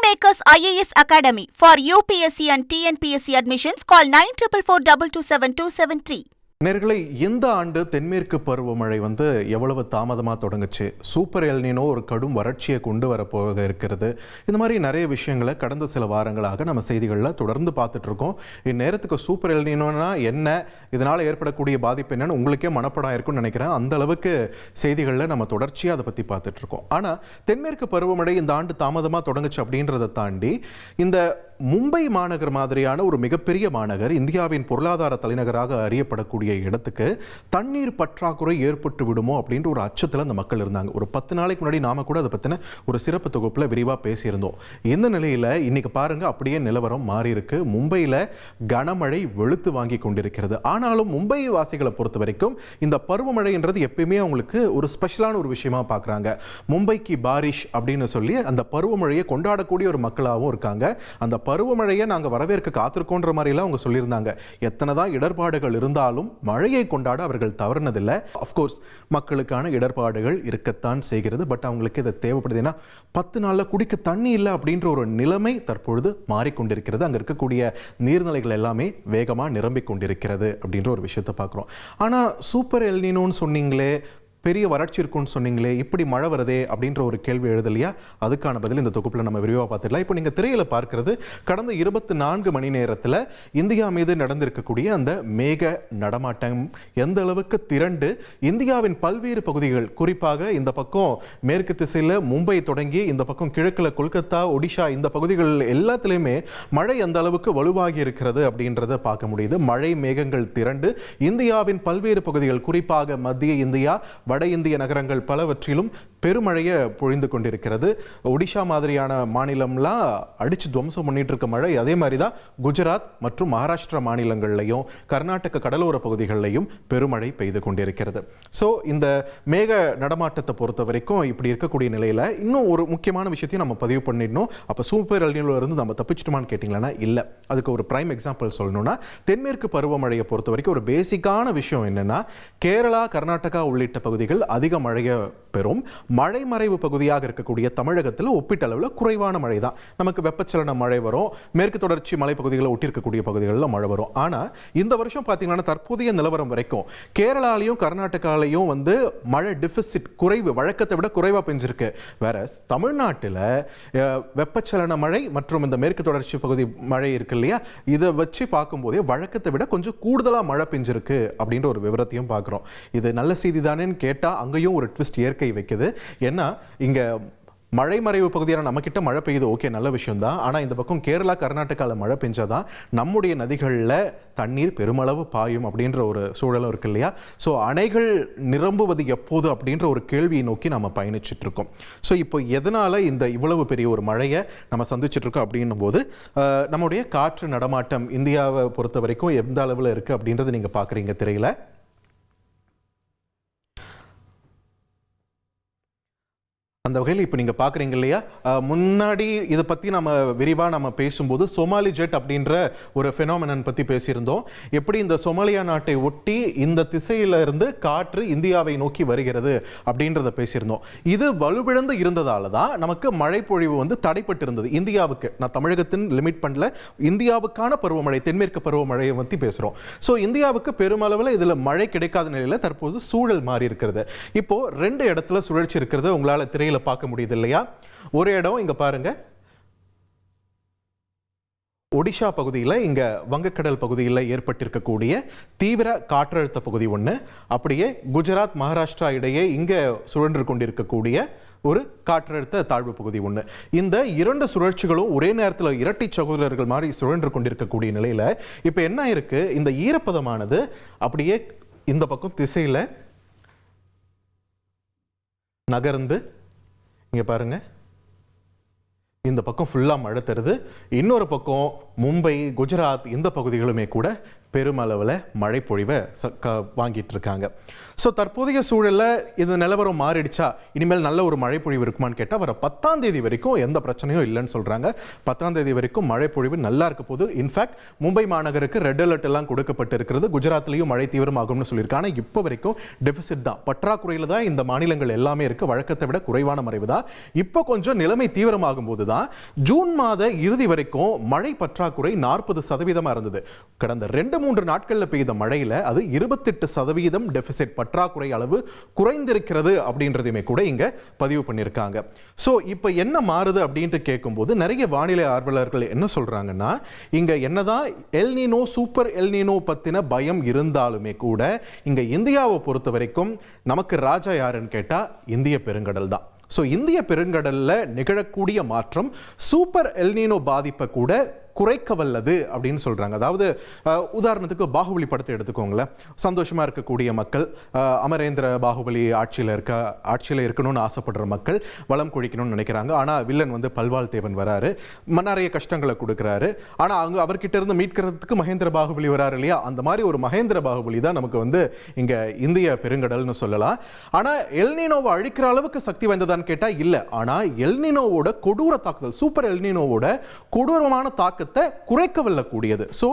Kingmakers IAS Academy for UPSC and TNPSC admissions. Call 9442272273. நேயர்களே, இந்த ஆண்டு தென்மேற்கு பருவமழை எவ்வளவு தாமதமாக தொடங்குச்சு, சூப்பர் எல்னினோ ஒரு கடும் வறட்சியை கொண்டு வரப்போக இருக்கிறது. இந்த மாதிரி நிறைய விஷயங்களை கடந்த சில வாரங்களாக நம்ம செய்திகளில் தொடர்ந்து பார்த்துட்டு இருக்கோம். இந்நேரத்துக்கு சூப்பர் எல்னினோனா என்ன, இதனால் ஏற்படக்கூடிய பாதிப்பு என்னன்னு உங்களுக்கே மனப்படம் இருக்கும்னு நினைக்கிறேன். அந்த அளவுக்கு செய்திகளில் நம்ம தொடர்ச்சியாக அதை பற்றி பார்த்துட்டு இருக்கோம். ஆனால் தென்மேற்கு பருவமழை இந்த ஆண்டு தாமதமாக தொடங்குச்சு அப்படின்றத தாண்டி இந்த மும்பை மாநகர் மாதிரியான ஒரு மிகப்பெரிய மாநகர், இந்தியாவின் பொருளாதார தலைநகராக அறியப்படக்கூடிய இடத்துக்கு தண்ணீர் பற்றாக்குறை ஏற்பட்டு விடுமோ அப்படின்ற ஒரு அச்சத்தில் அந்த மக்கள் இருந்தாங்க. ஒரு 10 நாளைக்கு முன்னாடி நாம கூட அதை பற்றின ஒரு சிறப்பு தொகுப்பில் விரிவாக பேசியிருந்தோம். இந்த நிலையில் இன்னைக்கு பாருங்க, அப்படியே நிலவரம் மாறி இருக்கு. மும்பையில் கனமழை வெளுத்து வாங்கி கொண்டிருக்கிறது. ஆனாலும் மும்பை வாசிகளை பொறுத்த வரைக்கும் இந்த பருவமழைன்றது எப்பயுமே அவங்களுக்கு ஒரு ஸ்பெஷலான ஒரு விஷயமா பார்க்குறாங்க. மும்பைக்கு பாரிஷ் அப்படின்னு சொல்லி அந்த பருவமழையை கொண்டாடக்கூடிய ஒரு மக்களாகவும் இருக்காங்க. அந்த பருவமழையை நாங்கள் வரவேற்க காத்திருக்கோன்ற மாதிரிலாம் அவங்க சொல்லியிருந்தாங்க. எத்தனை தான் இடர்பாடுகள் இருந்தாலும் மழையை கொண்டாட அவர்கள் தவறுனதில்லை. அஃப்கோர்ஸ் மக்களுக்கான இடர்பாடுகள் இருக்கத்தான் செய்கிறது. பட் அவங்களுக்கு இதை தேவைப்படுது. ஏன்னா 10 நாளில் குடிக்க தண்ணி இல்லை அப்படின்ற ஒரு நிலைமை தற்பொழுது மாறிக்கொண்டிருக்கிறது. அங்கே இருக்கக்கூடிய நீர்நிலைகள் எல்லாமே வேகமாக நிரம்பிக் கொண்டிருக்கிறது அப்படின்ற ஒரு விஷயத்தை பார்க்குறோம். ஆனால் சூப்பர் எல்னினோன்னு சொன்னீங்களே, பெரிய வறட்சி இருக்குன்னு சொன்னீங்களே, இப்படி மழை வருதே அப்படின்ற ஒரு கேள்வி எழுதலையா? அதுக்கான பதில் இந்த தொகுப்பில் நம்ம விரிவாக பார்த்துக்கலாம். இப்போ நீங்கள் திரையில் பார்க்கிறது கடந்த 24 மணி நேரத்தில் இந்தியா மீது நடந்திருக்கக்கூடிய அந்த மேக நடமாட்டம் எந்த அளவுக்கு திரண்டு இந்தியாவின் பல்வேறு பகுதிகள், குறிப்பாக இந்த பக்கம் மேற்கு திசையில் மும்பை தொடங்கி இந்த பக்கம் கிழக்கில் கொல்கத்தா, ஒடிஷா, இந்த பகுதிகள் எல்லாத்துலேயுமே மழை எந்த அளவுக்கு வலுவாகி இருக்கிறது அப்படின்றத பார்க்க முடியுது. மழை மேகங்கள் திரண்டு இந்தியாவின் பல்வேறு பகுதிகள், குறிப்பாக மத்திய இந்தியா, வட இந்திய நகரங்கள் பலவற்றிலும் பெருமழையை பொழிந்து கொண்டிருக்கிறது. ஒடிஷா மாதிரியான மாநிலம்லாம் அடிச்சு துவம்சம் பண்ணிட்டு இருக்க மழை அதே மாதிரி தான் குஜராத் மற்றும் மகாராஷ்டிரா மாநிலங்கள்லையும் கர்நாடக கடலோர பகுதிகளிலையும் பெருமழை பெய்து கொண்டிருக்கிறது. ஸோ இந்த மேக நடமாட்டத்தை பொறுத்த வரைக்கும் இப்படி இருக்கக்கூடிய நிலையில் இன்னும் ஒரு முக்கியமான விஷயத்தையும் நம்ம பதிவு பண்ணிடணும். அப்போ சூப்பர் எல்னினோல இருந்து நம்ம தப்பிச்சிட்டோமான்னு கேட்டிங்களா? இல்லை. அதுக்கு ஒரு பிரைம் எக்ஸாம்பிள் சொல்லணும்னா, தென்மேற்கு பருவமழையை பொறுத்த வரைக்கும் ஒரு பேசிக்கான விஷயம் என்னன்னா, கேரளா, கர்நாடகா உள்ளிட்ட பகுதிகள் அதிக மழையை பெறும். மழைமறைவு பகுதியாக இருக்கக்கூடிய தமிழகத்தில் ஒப்பீட்டளவில் குறைவான மழை தான். நமக்கு வெப்பச்சலன மழை வரும், மேற்கு தொடர்ச்சி மலைப்பகுதிகளை ஒட்டி இருக்கக்கூடிய பகுதிகளில் மழை வரும். ஆனால் இந்த வருஷம் பார்த்தீங்கன்னா தற்போதைய நிலவரம் வரைக்கும் கேரளாலையும் கர்நாடகாலையும் மழை டெபிசிட் குறைவு, வழக்கத்தை விட குறைவாக பெஞ்சிருக்கு. வேற தமிழ்நாட்டில் வெப்பச்சலன மழை மற்றும் இந்த மேற்கு தொடர்ச்சி பகுதி மழை இருக்கு இல்லையா, இதை வச்சு பார்க்கும்போதே வழக்கத்தை விட கொஞ்சம் கூடுதலாக மழை பெஞ்சிருக்கு அப்படின்ற ஒரு விவரத்தையும் பார்க்குறோம். இது நல்ல செய்தி தானேன்னு கேட்டால் அங்கேயும் ஒரு ட்விஸ்ட் இயற்கை வைக்குது. ஏன்னா இங்க மழை மறைவு பகுதியான நம்ம கிட்ட மழை பெய்யுது, ஓகே, நல்ல விஷயம் தான். ஆனால் இந்த பக்கம் கேரளா, கர்நாடகாவில் மழை பெஞ்சாதான் நம்முடைய நதிகளில் தண்ணீர் பெருமளவு பாயும் அப்படின்ற ஒரு சூழலும் இருக்கு இல்லையா? ஸோ அணைகள் நிரம்புவது எப்போது அப்படின்ற ஒரு கேள்வியை நோக்கி நம்ம பயணிச்சுட்டு இருக்கோம். ஸோ இப்போ எதனால இந்த இவ்வளவு பெரிய ஒரு மழையை நம்ம சந்திச்சுட்டு இருக்கோம் அப்படின்னும் போது நம்முடைய காற்று நடமாட்டம் இந்தியாவை பொறுத்த வரைக்கும் எந்த அளவில் இருக்கு அப்படின்றத நீங்க பாக்குறீங்க திரையில. அந்த வகையில் இப்போ நீங்கள் பார்க்குறீங்க இல்லையா, முன்னாடி இதை பற்றி நம்ம விரிவாக நம்ம பேசும்போது சோமாலி ஜெட் அப்படின்ற ஒரு ஃபெனாமினன் பற்றி பேசியிருந்தோம். எப்படி இந்த சோமாலியா நாட்டை ஒட்டி இந்த திசையிலிருந்து காற்று இந்தியாவை நோக்கி வருகிறது அப்படின்றத பேசியிருந்தோம். இது வலுவிழந்து இருந்ததால தான் நமக்கு மழை பொழிவு தடைப்பட்டு இருந்தது இந்தியாவுக்கு. நான் தமிழகத்தின் லிமிட் பண்ணல, இந்தியாவுக்கான பருவமழை, தென்மேற்கு பருவமழையை பற்றி பேசுகிறோம். ஸோ இந்தியாவுக்கு பெருமளவில் இதில் மழை கிடைக்காத நிலையில் தற்போது சூழல் மாறி இருக்கிறது. இப்போ 2 இடத்துல சுழற்சி இருக்கிறது உங்களால் திரையில் பார்க்க முடியுது இல்லையா? ஒரு இடம் இங்க பாருங்க, ஒடிஷா பகுதியில், இங்க வங்கக்கடல் பகுதியில் ஏற்பட்டிருக்கக்கூடிய தீவிர காற்றழுத்த பகுதி ஒன்று, அப்படியே குஜராத், மகாராஷ்டிரா இடையே இங்க சுழன்று கொண்டிருக்கக்கூடிய ஒரு காற்றழுத்த தாழ்வு பகுதி ஒன்று. இந்த 2 சுழற்சிகளும் ஒரே நேரத்தில் இரட்டை சகோதரர்கள் மாதிரி சுழன்று கொண்டிருக்கக்கூடிய நிலையில இப்ப என்ன இருக்கு, இந்த ஈரப்பதமானது அப்படியே இந்த பக்கம் திசையில நகர்ந்து இங்க பாருங்க, இந்த பக்கம் ஃபுல்லா மழை தருது. இன்னொரு பக்கம் மும்பை, குஜராத் இந்த பகுதிகளுமே கூட பெருமளவில் மழை பொழிவை வாங்கிட்டு இருக்காங்க. ஸோ தற்போதைய சூழலில் இது நிலவரம் மாறிடுச்சா, இனிமேல் நல்ல ஒரு மழை பொழிவு இருக்குமான்னு கேட்டால் வர 10ஆம் தேதி வரைக்கும் எந்த பிரச்சனையும் இல்லைன்னு சொல்கிறாங்க. 10ஆம் தேதி வரைக்கும் மழை பொழிவு நல்லா இருக்க போது. இன்ஃபேக்ட் மும்பை மாநகருக்கு ரெட் அலர்ட் எல்லாம் கொடுக்கப்பட்டு இருக்கிறது. குஜராத்லையும் மழை தீவிரமாகும்னு சொல்லியிருக்காங்க. ஆனால் இப்போ வரைக்கும் டெபிசிட் தான், பற்றாக்குறையில் தான் இந்த மாநிலங்கள் எல்லாமே இருக்குது. வழக்கத்தை விட குறைவான மறைவு தான். இப்போ கொஞ்சம் நிலைமை தீவிரமாகும் போது தான் ஜூன் மாத இறுதி வரைக்கும் மழை பற்றாக்குறை 40% இருந்தது. கடந்த 2-3 நாட்களில் பெய்த மழையில் அது 28% டெபிசிட் பற்றாக்குறை அளவு குறைந்திருக்கிறது அப்படின்றதையுமே கூட இங்க பதிவு பண்ணியிருக்காங்க. ஸோ இப்போ என்ன மாறுது அப்படின்ட்டு கேட்கும்போது நிறைய வானிலை ஆர்வலர்கள் என்ன சொல்றாங்கன்னா, இங்க என்னதான் எல்னினோ சூப்பர் எல்னினோ பத்தின பயம் இருந்தாலுமே கூட இங்க இந்தியாவை பொறுத்த வரைக்கும் நமக்கு ராஜா யாருன்னு கேட்டா இந்திய பெருங்கடல் தான். ஸோ இந்திய பெருங்கடல்ல நிகழக்கூடிய மாற்றம் சூப்பர் எல்னினோ பாதிப்பை கூட குறைக்க வல்லது அப்படின்னு சொல்றாங்க. அதாவது உதாரணத்துக்கு பாகுபலி படத்தை எடுத்துக்கோங்களேன். சந்தோஷமா இருக்கக்கூடிய மக்கள், அமரேந்திர பாகுபலி ஆட்சியில் இருக்கணும்னு ஆசைப்படுற மக்கள் வளம் குழிக்கணும்னு நினைக்கிறாங்க. ஆனால் வில்லன் வந்து பல்வாள் தேவன் வராரு, நிறைய கஷ்டங்களை கொடுக்குறாரு. ஆனால் அங்கே அவர்கிட்ட இருந்து மீட்கிறதுக்கு மகேந்திர பாகுபலி வராரு இல்லையா, அந்த மாதிரி ஒரு மகேந்திர பாகுபலி தான் நமக்கு வந்து இங்க இந்திய பெருங்கடல்னு சொல்லலாம். ஆனால் எல்னினோவை அழிக்கிற அளவுக்கு சக்தி வாய்ந்ததான்னு கேட்டால் இல்லை. ஆனால் எல்னினோவோட கொடூர தாக்குதல், சூப்பர் எல்னினோவோட கொடூரமான தாக்கத்தை குறைக்க வல்லக்கூடியது. ஸோ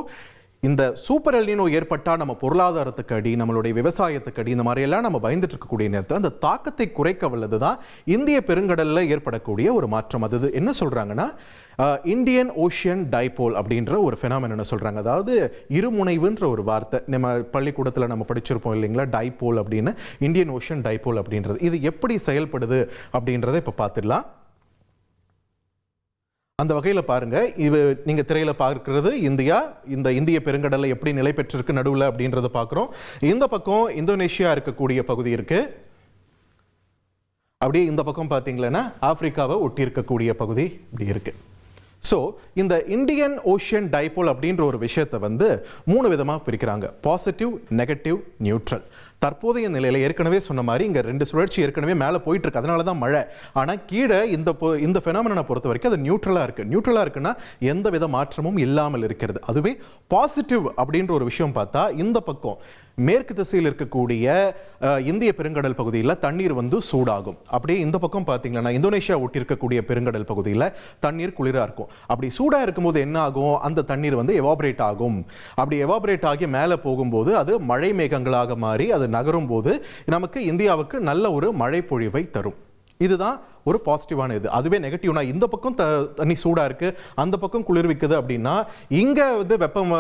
இந்த சூப்பர் எல்னினோ ஏற்பட்டா நம்ம பொருளாதாரத்துக்கு அடி, நம்மளுடைய விவசாயத்துக்கு அடி, இந்த மாதிரி எல்லாம் நம்ம பயந்துட்டு இருக்கக்கூடிய நேரத்தில் அந்த தாக்கத்தை குறைக்க வல்லதுதான் இந்திய பெருங்கடல்ல ஏற்படக்கூடிய ஒரு மாற்றம். அது என்ன சொல்றாங்கன்னா, இந்தியன் ஓஷியன் டைபோல் அப்படின்ற ஒரு ஃபெனாமெனனை சொல்றாங்க. அதாவது இருமுனைவுன்ற ஒரு வார்த்தை நம்ம பள்ளிக்கூடத்தில் நம்ம படிச்சிருப்போம் இல்லைங்களா, டைபோல் அப்படின்னு. இந்தியன் ஓஷியன் டைபோல் அப்படின்றது இது எப்படி செயல்படுது அப்படின்றத இப்போ பார்த்துடலாம். அந்த வகையில் பாருங்க, இது நீங்க திரையில பார்க்கிறது இந்தியா, இந்த இந்திய பெருங்கடலை எப்படி நிலை பெற்றிருக்கு நடுவில் அப்படின்றத பார்க்குறோம். இந்த பக்கம் இந்தோனேஷியா இருக்கக்கூடிய பகுதி இருக்கு. அப்படியே இந்த பக்கம் பார்த்தீங்கன்னா ஆப்பிரிக்காவை ஒட்டி இருக்கக்கூடிய பகுதி இப்படி இருக்கு. ஸோ இந்த இந்தியன் ஓஷியன் டைபோல் அப்படின்ற ஒரு விஷயத்தை வந்து 3 விதமாக பிரிக்கிறாங்க: பாசிட்டிவ், நெகட்டிவ், நியூட்ரல். தற்போதைய நிலையில் ஏற்கனவே சொன்ன மாதிரி இங்கே 2 சுழற்சி ஏற்கனவே மேலே போயிட்டு இருக்கு, அதனால தான் மழை. ஆனால் கீழே இந்த ஃபெனாமெனனை பொறுத்த வரைக்கும் அது நியூட்ரலாக இருக்குது. நியூட்ரலாக இருக்குன்னா எந்த வித மாற்றமும் இல்லாமல் இருக்கிறது. அதுவே பாசிட்டிவ் அப்படின்ற ஒரு விஷயம் பார்த்தா இந்த பக்கம் மேற்கு திசையில் இருக்கக்கூடிய இந்திய பெருங்கடல் பகுதியில் தண்ணீர் வந்து சூடாகும். அப்படியே இந்த பக்கம் பார்த்தீங்கன்னா இந்தோனேஷியா ஒட்டி இருக்கக்கூடிய பெருங்கடல் பகுதியில் தண்ணீர் குளிராக இருக்கும். அப்படி சூடாக இருக்கும்போது என்ன ஆகும், அந்த தண்ணீர் வந்து எவாபரேட் ஆகும். அப்படி எவாபரேட் ஆகி மேலே போகும்போது அது மழை மேகங்களாக மாறி அது நகரும் போது நமக்கு இந்தியாவுக்கு நல்ல ஒரு மழை பொழிவை தரும். இதுதான் ஒரு பாசிட்டிவான இது. அதுவே நெகட்டிவ்னா இந்த பக்கம் தண்ணி சூடாக இருக்குது, அந்த பக்கம் குளிர்விக்குது அப்படின்னா இங்கே வந்து வெப்பம்,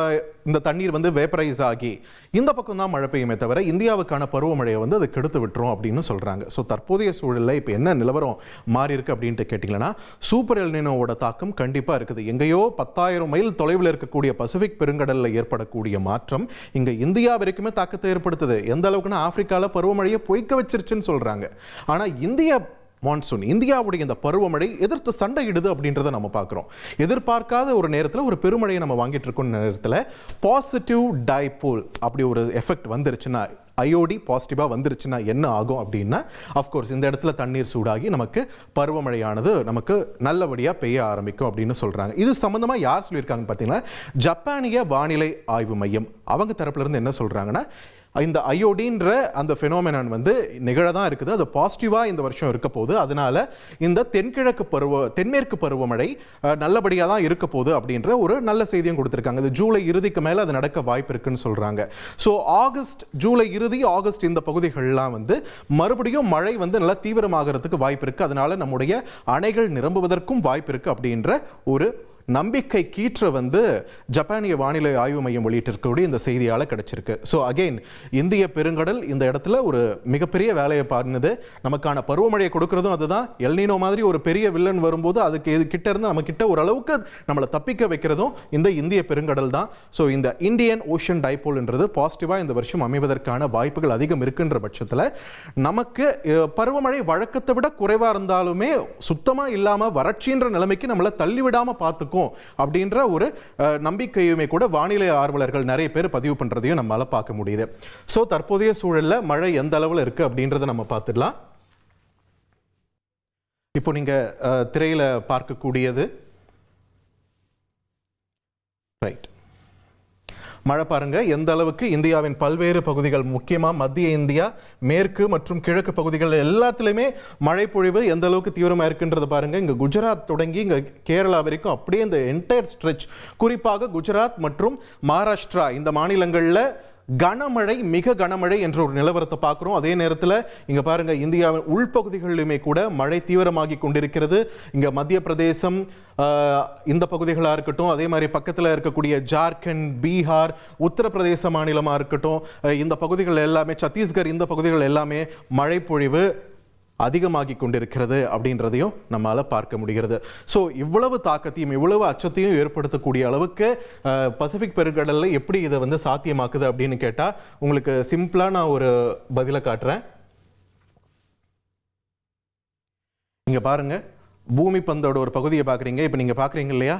இந்த தண்ணீர் வந்து வேப்பரைஸ் ஆகி இந்த பக்கம் தான் மழை பெய்யுமே தவிர இந்தியாவுக்கான பருவமழையை வந்து அது கெடுத்து விட்டுரும் அப்படின்னு சொல்கிறாங்க. ஸோ தற்போதைய சூழலில் இப்போ என்ன நிலவரம் மாறி இருக்கு அப்படின்ட்டு கேட்டிங்கன்னா, சூப்பர் எல்னினோவோட தாக்கம் கண்டிப்பாக இருக்குது. எங்கேயோ 10,000 மைல் தொலைவில் இருக்கக்கூடிய பசிபிக் பெருங்கடலில் ஏற்படக்கூடிய மாற்றம் இங்கே இந்தியா வரைக்குமே தாக்கத்தை ஏற்படுத்துது. எந்த அளவுக்குன்னா ஆப்பிரிக்காவில் பருவமழையை பொய்க்க வச்சிருச்சுன்னு சொல்கிறாங்க. ஆனால் இந்திய மான்சூன், இந்தியாவுடைய இந்த பருவமழை எதிர்த்து சண்டையிடுது அப்படின்றத நம்ம பார்க்குறோம். எதிர்பார்க்காத ஒரு நேரத்தில் ஒரு பெருமழையை நம்ம வாங்கிட்டு இருக்கோம் நேரத்தில் பாசிட்டிவ் டைபோல் அப்படி ஒரு எஃபெக்ட் வந்துருச்சுன்னா, ஐஓடி பாசிட்டிவாக வந்துருச்சுன்னா என்ன ஆகும் அப்படின்னா, அஃப்கோர்ஸ் இந்த இடத்துல தண்ணீர் சூடாகி நமக்கு பருவமழையானது நமக்கு நல்லபடியாக பெய்ய ஆரம்பிக்கும் அப்படின்னு சொல்கிறாங்க. இது சம்மந்தமாக யார் சொல்லியிருக்காங்கன்னு பார்த்தீங்கன்னா, ஜப்பானிய வானிலை ஆய்வு மையம் அவங்க தரப்புலேருந்து என்ன சொல்கிறாங்கன்னா, இந்த ஐஓடின்ற அந்த ஃபெனோமெனான் வந்து நிகழதான் இருக்குது, அது பாசிட்டிவாக இந்த வருஷம் இருக்க போகுது. அதனால இந்த தென்மேற்கு பருவமழை நல்லபடியாக தான் இருக்க போகுது அப்படின்ற ஒரு நல்ல செய்தியும் கொடுத்துருக்காங்க. இது ஜூலை இறுதிக்கு மேலே அது நடக்க வாய்ப்பு இருக்குன்னு சொல்கிறாங்க. ஸோ ஜூலை இறுதி ஆகஸ்ட் இந்த பகுதிகள்லாம் வந்து மறுபடியும் மழை வந்து நல்லா தீவிரமாகிறதுக்கு வாய்ப்பு இருக்குது. அதனால நம்முடைய அணைகள் நிரம்புவதற்கும் வாய்ப்பு இருக்குது அப்படின்ற ஒரு நம்பிக்கை கீற்ற வந்து ஜப்பானிய வானிலை ஆய்வு மையம் வெளியிட்டிருக்கக்கூடிய இந்த செய்தியால் கிடைச்சிருக்கு. ஸோ அகெயின் இந்திய பெருங்கடல் இந்த இடத்துல ஒரு மிகப்பெரிய வேலையை பண்ணுது. நமக்கான பருவமழையை கொடுக்கறதும் அதுதான். எல்னினோ மாதிரி ஒரு பெரிய வில்லன் வரும்போது அதுக்கு கிட்ட இருந்து நம்ம கிட்ட ஓரளவுக்கு நம்மளை தப்பிக்க வைக்கிறதும் இந்த இந்திய பெருங்கடல் தான். ஸோ இந்த இந்தியன் ஓஷன் டைபோல்ன்றது பாசிட்டிவாக இந்த வருஷம் அமைவதற்கான வாய்ப்புகள் அதிகம் இருக்குன்ற பட்சத்தில் நமக்கு பருவமழை வழக்கத்தை விட குறைவாக இருந்தாலுமே சுத்தமாக இல்லாமல் வறட்சின்ற நிலைமைக்கு நம்மளை தள்ளிவிடாமல் பார்த்துக்கும் அப்படின்ற ஒரு நம்பிக்கையுமே கூட வானிலை ஆர்வலர்கள் நிறைய பேர் பதிவு பண்றதையும் நம்மளால பார்க்க முடியுது. சோ தற்போதைய சூழல்ல மழை எந்த அளவில் இருக்கு அப்படின்றத நம்ம பார்த்துடலாம். இப்போ நீங்க திரையில பார்க்கக்கூடியது ரைட் மழை பாருங்க எந்த அளவுக்கு இந்தியாவின் பல்வேறு பகுதிகள், முக்கியமா மத்திய இந்தியா, மேற்கு மற்றும் கிழக்கு பகுதிகள் எல்லாத்துலயுமே மழை பொழிவு எந்த அளவுக்கு தீவிரமா இருக்குன்றது பாருங்க. இங்க குஜராத் தொடங்கி இங்க கேரளா வரைக்கும் அப்படியே இந்த என்டையர் ஸ்ட்ரெச், குறிப்பாக குஜராத் மற்றும் மகாராஷ்டிரா இந்த மாநிலங்கள்ல கனமழை, மிக கனமழை என்ற ஒரு நிலவரத்தை பார்க்கிறோம். அதே நேரத்தில் இங்க பாருங்க இந்தியாவின் உள்பகுதிகளிலுமே கூட மழை தீவிரமாகி கொண்டிருக்கிறது. இங்க மத்திய பிரதேசம் இந்த பகுதிகளாக இருக்கட்டும், அதே மாதிரி பக்கத்தில் இருக்கக்கூடிய ஜார்க்கண்ட், பீகார், உத்தரப்பிரதேச மாநிலமாக இருக்கட்டும், இந்த பகுதிகள் எல்லாமே, சத்தீஸ்கர், இந்த பகுதிகள் எல்லாமே மழை பொழிவு அதிகமாகி கொண்டிருக்கிறது அப்படின்றதையும் நம்மால பார்க்க முடிகிறது. ஸோ இவ்வளவு தாக்கத்தையும் இவ்வளவு அச்சத்தையும் ஏற்படுத்தக்கூடிய அளவுக்கு பசிபிக் பெருங்கடல்ல எப்படி இதை வந்து சாத்தியமாக்குது அப்படின்னு கேட்டா உங்களுக்கு சிம்பிளா நான் ஒரு பதிலை காட்டுறேன். இங்க பாருங்க, பூமி பந்தோட ஒரு பகுதியை பாக்குறீங்க. இப்ப நீங்க பாக்குறீங்க இல்லையா,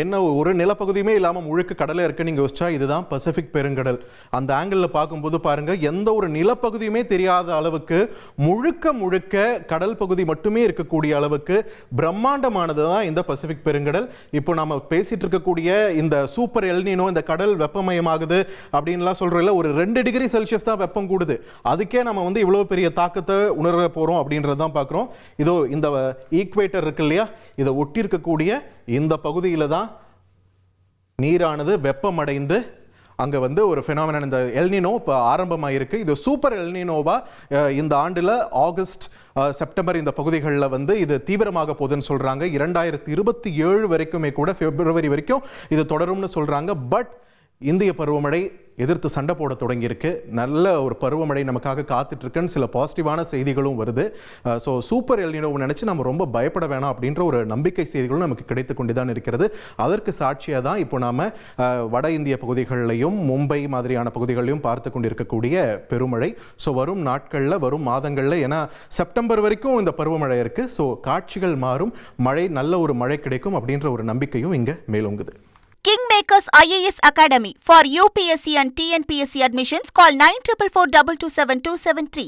என்ன ஒரு நிலப்பகுதியுமே இல்லாமல் முழுக்க கடலை இருக்கு நீங்க யோசிச்சா இதுதான் பசிபிக் பெருங்கடல். அந்த ஆங்கிள் பார்க்கும்போது பாருங்க, எந்த ஒரு நிலப்பகுதியுமே தெரியாத அளவுக்கு முழுக்க முழுக்க கடல் பகுதி மட்டுமே இருக்கக்கூடிய அளவுக்கு பிரம்மாண்டமானது தான் இந்த பசிபிக் பெருங்கடல். இப்போ நம்ம பேசிட்டு இருக்கக்கூடிய இந்த சூப்பர் எல்னினோ, இந்த கடல் வெப்பமயமாகுது அப்படின்லாம் சொல்றோம்ல, ஒரு 2 டிகிரி செல்சியஸ் தான் வெப்பம் கூடுது. அதுக்கே நம்ம வந்து இவ்வளவு பெரிய தாக்கத்தை உணர போறோம் அப்படின்றது தான் பார்க்குறோம். இதோ இந்த ஈக்குவேட்டர் இருக்கு இல்லையா, இதை ஒட்டி இருக்கக்கூடிய இந்த பகுதியில தான் நீரானது வெப்பமடைந்து அங்க வந்து ஒரு ஃபெனாமினன், இந்த எல்னினோ இப்போ ஆரம்பமாயிருக்கு. இது சூப்பர் எல்னினோவா இந்த ஆண்டுல ஆகஸ்ட், செப்டம்பர் இந்த பகுதிகளில் வந்து இது தீவிரமாக போகுதுன்னு சொல்றாங்க. 2027 வரைக்குமே கூட, பிப்ரவரி வரைக்கும் இது தொடரும்னு சொல்றாங்க. பட் இந்திய பருவமழை எதிர்த்து சண்டை போட தொடங்கியிருக்கு. நல்ல ஒரு பருவமழை நமக்காக காத்துட்டு இருக்குன்னு சில பாசிட்டிவான செய்திகளும் வருது. ஸோ சூப்பர் எல்னினோவை நினைச்சு நம்ம ரொம்ப பயப்பட வேணாம் அப்படின்ற ஒரு நம்பிக்கை செய்திகளும் நமக்கு கிடைத்து கொண்டுதான் இருக்கிறது. அதற்கு சாட்சியாக தான் இப்போ நாம வட இந்திய பகுதிகளிலையும் மும்பை மாதிரியான பகுதிகளிலும் பார்த்து கொண்டிருக்கக்கூடிய பெருமழை. ஸோ வரும் நாட்களில், வரும் மாதங்களில், ஏன்னா செப்டம்பர் வரைக்கும் இந்த பருவமழை இருக்கு. ஸோ காட்சிகள் மாறும், மழை, நல்ல ஒரு மழை கிடைக்கும் அப்படின்ற ஒரு நம்பிக்கையும் இங்க மேலோங்குது. Kingmakers IAS Academy. For UPSC and TNPSC admissions, call 9444 227 273.